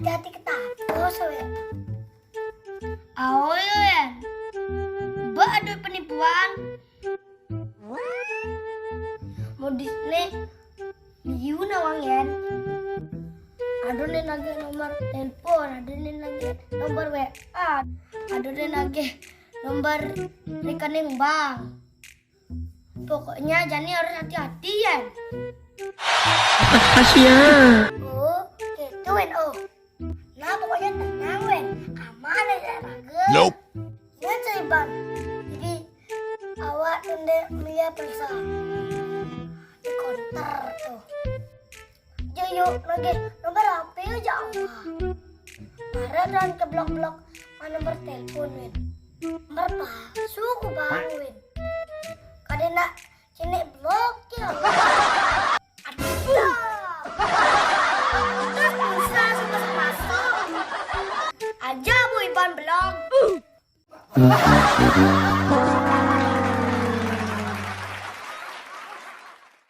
hati-hati ketapos we. Ayo ya. Mbak ada penipuan. Modisnya liu nawang yen. Aduh nih lagi nomor telepon, aduh nih lagi nomor WA, aduh nih lagi nomor rekening bank. Pokoknya Jani harus hati-hati ya. Kasihan. Oh, gitu wen oh. Nah pokoknya tenang wen, aman aja raga. Nope. Ya saya bang. Jadi awak tunda Mia persa di konter tuh. Yuk lagi nomor HP aja awak. Marah dan ke blok-blok nomor telepon wen. Nomor palsu ku bang wen. Kadang nak sini blok ya. Aduh. Terus bisa sempat masuk. Aja Bu Iban blok.